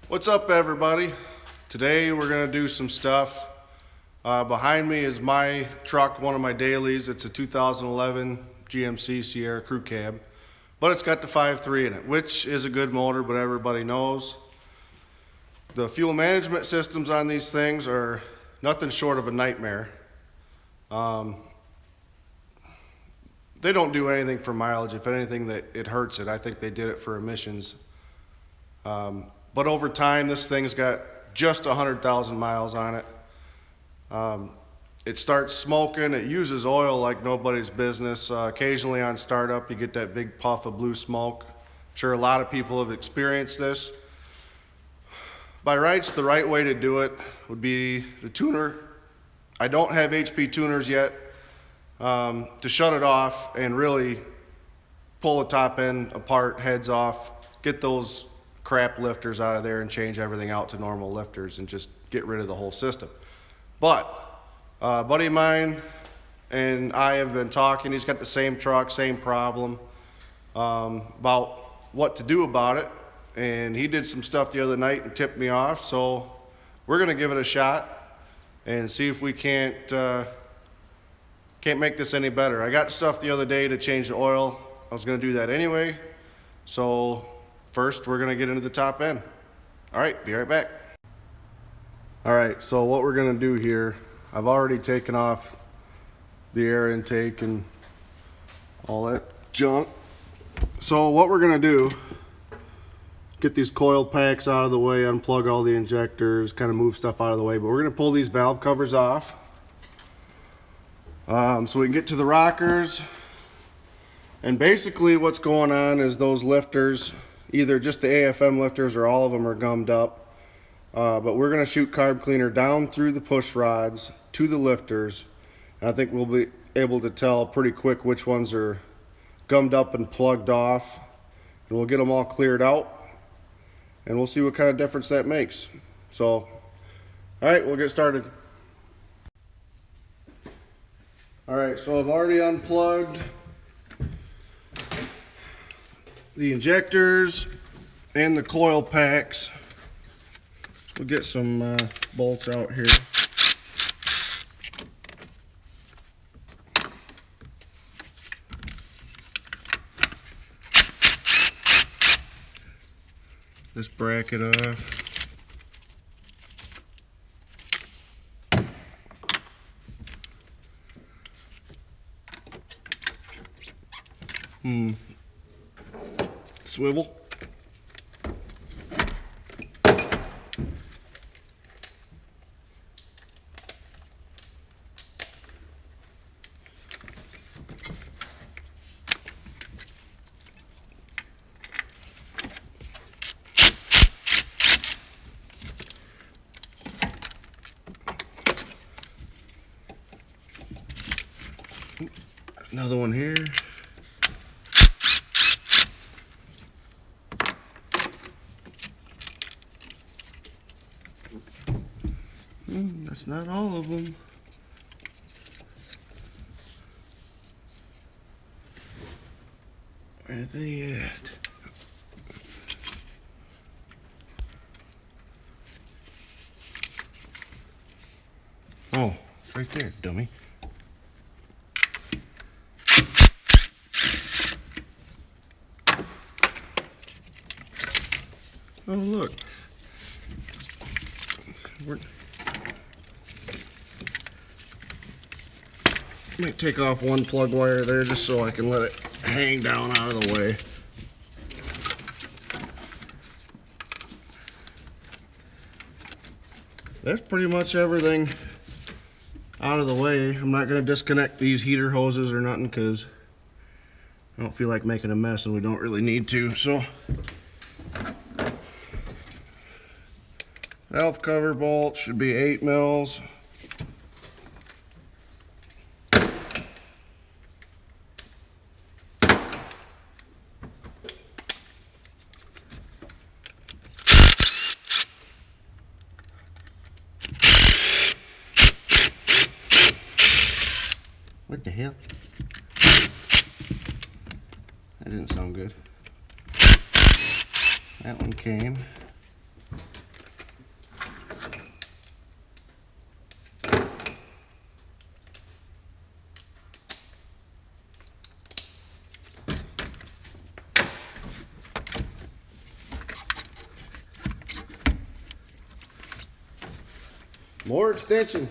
What's up, everybody? Today we're going to do some stuff. Behind me is my truck, one of my dailies. It's a 2011 GMC Sierra Crew Cab, but it's got the 5.3 in it, which is a good motor, but everybody knows. The fuel management systems on these things are nothing short of a nightmare. They don't do anything for mileage. If anything, that it hurts it. I think they did it for emissions. But over time, this thing's got just 100,000 miles on it. It starts smoking. It uses oil like nobody's business. Occasionally on startup, you get that big puff of blue smoke. I'm sure a lot of people have experienced this. By rights, the right way to do it would be the tuner. I don't have HP tuners yet to shut it off and really pull the top end apart, heads off, get those crap lifters out of there and change everything out to normal lifters and just get rid of the whole system. But a buddy of mine and I have been talking. He's got the same truck, same problem, about what to do about it. And he did some stuff the other night and tipped me off. So we're gonna give it a shot and see if we can't make this any better. I got stuff the other day to change the oil. I was gonna do that anyway. So first, we're gonna get into the top end. All right, be right back. All right, so what we're gonna do here, I've already taken off the air intake and all that junk. So what we're gonna do, get these coil packs out of the way, unplug all the injectors, kind of move stuff out of the way, but we're gonna pull these valve covers off so we can get to the rockers. And basically what's going on is those lifters, either just the AFM lifters or all of them are gummed up. But we're gonna shoot carb cleaner down through the push rods to the lifters. And I think we'll be able to tell pretty quick which ones are gummed up and plugged off. And we'll get them all cleared out and we'll see what kind of difference that makes. So, all right, we'll get started. All right, so I've already unplugged the injectors and the coil packs. We'll get some bolts out here. This bracket off. Swivel. Another one here. That's not all of them. Where are they at? Oh, it's right there, dummy. Oh, look. Might take off one plug wire there just so I can let it hang down out of the way. That's pretty much everything out of the way. I'm not going to disconnect these heater hoses or nothing because I don't feel like making a mess and we don't really need to. So, valve cover bolt should be 8 mils. What the hell? That didn't sound good. That one came. More extension.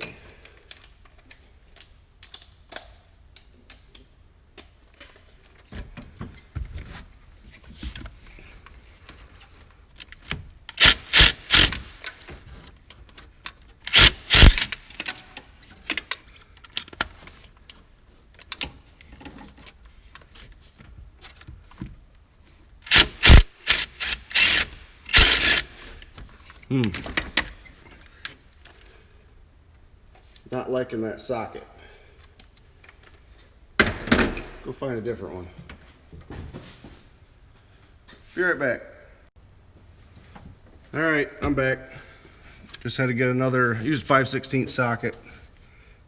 Not liking that socket. Go find a different one. Be right back. All right, I'm back. Just had to get another, used 5/16 socket.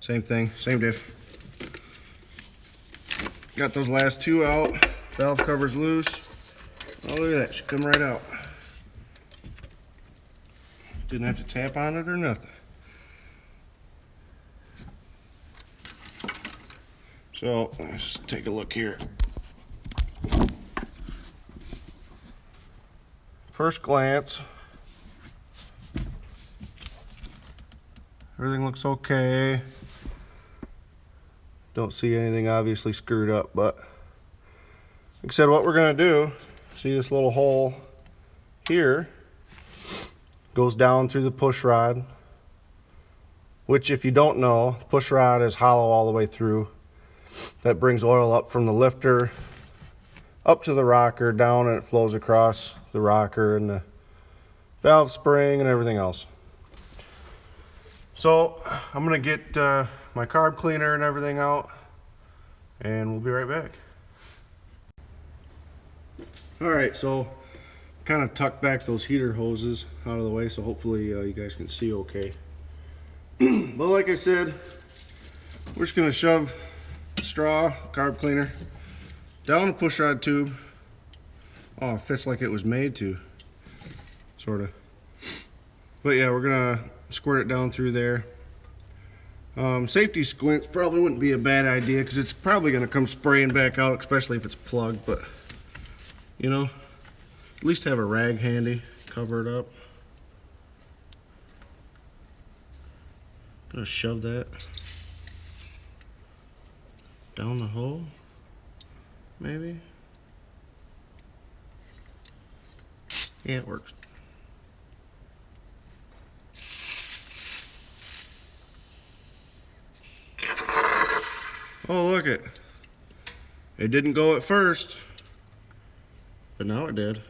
Same thing, same diff. Got those last two out. Valve cover's loose. Oh, look at that, should come right out. Didn't have to tap on it or nothing. So, let's take a look here. First glance, everything looks okay. Don't see anything obviously screwed up, but like I said, what we're gonna do, see this little hole here, goes down through the push rod, which if you don't know, push rod is hollow all the way through. That brings oil up from the lifter up to the rocker, down, and it flows across the rocker and the valve spring and everything else. So I'm gonna get my carb cleaner and everything out, and we'll be right back. All right, so kind of tucked back those heater hoses out of the way, so hopefully you guys can see okay. But like I said, we're just gonna shove straw carb cleaner down the push rod tube. Oh, it fits like it was made to, sort of. But yeah, we're gonna squirt it down through there. Safety squints probably wouldn't be a bad idea because it's probably gonna come spraying back out, especially if it's plugged, but you know, at least have a rag handy, cover it up. Gonna shove that down the hole, maybe. Yeah, it works. Oh, look it. It didn't go at first, but now it did.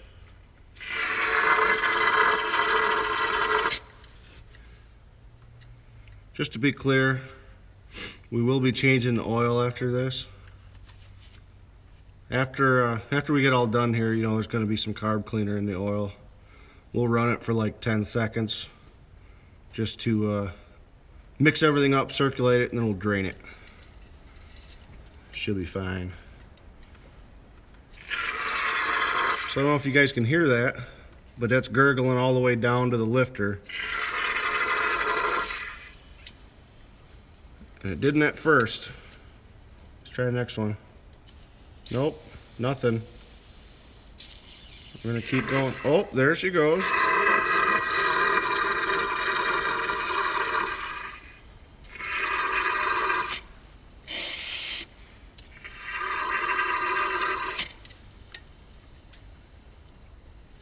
Just to be clear, we will be changing the oil after this. After we get all done here, you know, there's going to be some carb cleaner in the oil. We'll run it for like 10 seconds just to mix everything up, circulate it, and then we'll drain it. Should be fine. So I don't know if you guys can hear that, but that's gurgling all the way down to the lifter. And it didn't at first. Let's try the next one. Nope, nothing. We're gonna keep going. Oh, there she goes.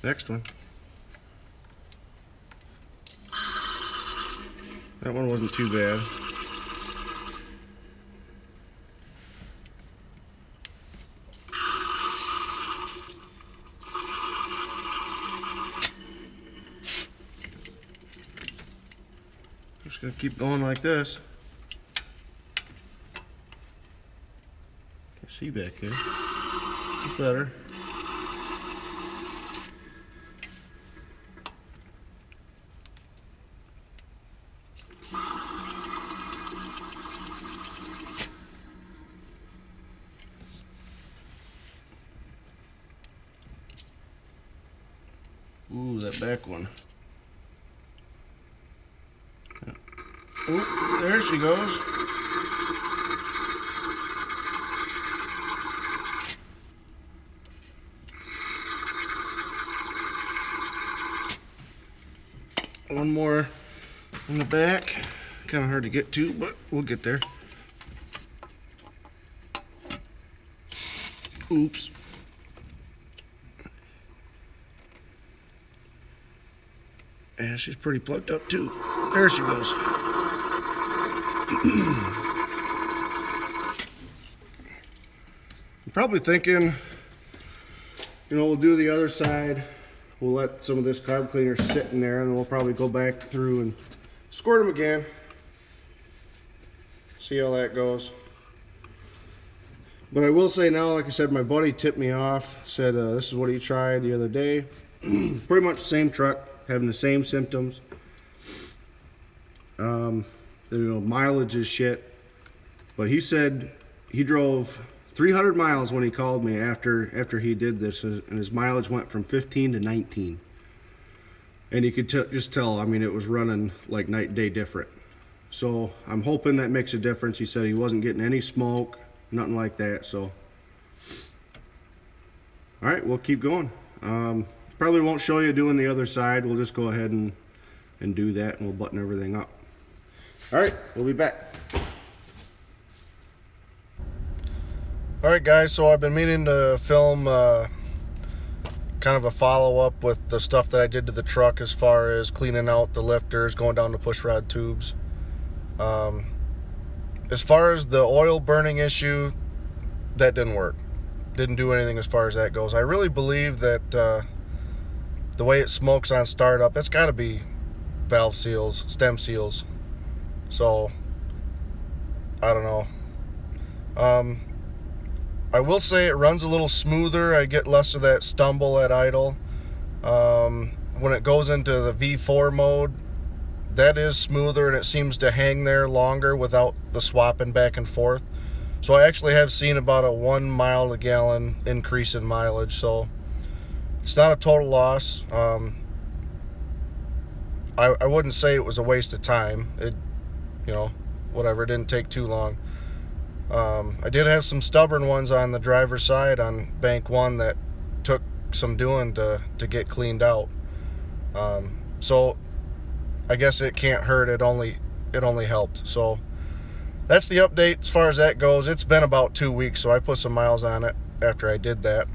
Next one. That one wasn't too bad. Just gonna keep going like this. Can't see back here. It's better. Ooh, that back one. Oh, there she goes. One more in the back. Kind of hard to get to, but we'll get there. Oops. Yeah, she's pretty plugged up too. There she goes. I'm probably thinking, you know, we'll do the other side. We'll let some of this carb cleaner sit in there, and then we'll probably go back through and squirt them again. See how that goes. But I will say now, like I said, my buddy tipped me off, said this is what he tried the other day. Pretty much the same truck, having the same symptoms. You know, mileage is shit. But he said he drove 300 miles when he called me after he did this, and his mileage went from 15 to 19. And you could just tell, I mean, it was running like night and day different. So I'm hoping that makes a difference. He said he wasn't getting any smoke, nothing like that. So, all right, we'll keep going. Probably won't show you doing the other side. We'll just go ahead and do that, and we'll button everything up. All right, we'll be back. All right, guys, so I've been meaning to film kind of a follow-up with the stuff that I did to the truck as far as cleaning out the lifters, going down the pushrod tubes. As far as the oil burning issue, that didn't work. Didn't do anything as far as that goes. I really believe that the way it smokes on startup, it's got to be valve seals, stem seals. So, I don't know. I will say it runs a little smoother. I get less of that stumble at idle. When it goes into the V4 mode, that is smoother, and it seems to hang there longer without the swapping back and forth. So I actually have seen about a 1 mile a gallon increase in mileage. So it's not a total loss. I wouldn't say it was a waste of time. It, you know, whatever, it didn't take too long. I did have some stubborn ones on the driver's side on bank 1 that took some doing to get cleaned out. So I guess it can't hurt. It only helped. So that's the update as far as that goes. It's been about 2 weeks, so I put some miles on it after I did that.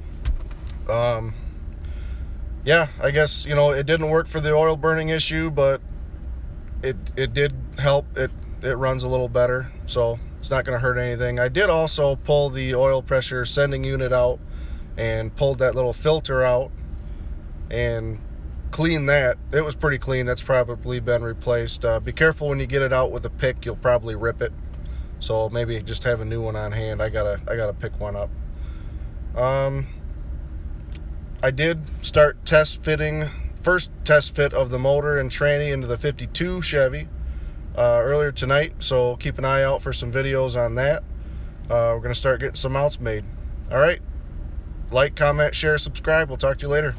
Yeah, I guess, you know, it didn't work for the oil burning issue, but it did help. It runs a little better, so it's not going to hurt anything. I did also pull the oil pressure sending unit out and pulled that little filter out and clean that. It was pretty clean. That's probably been replaced. Be careful when you get it out with a pick. You'll probably rip it, so maybe just have a new one on hand. I gotta pick one up. I did start test fitting, first test fit of the motor and tranny into the 52 Chevy earlier tonight, so keep an eye out for some videos on that. We're gonna start getting some mounts made. All right, like, comment, share, subscribe. We'll talk to you later.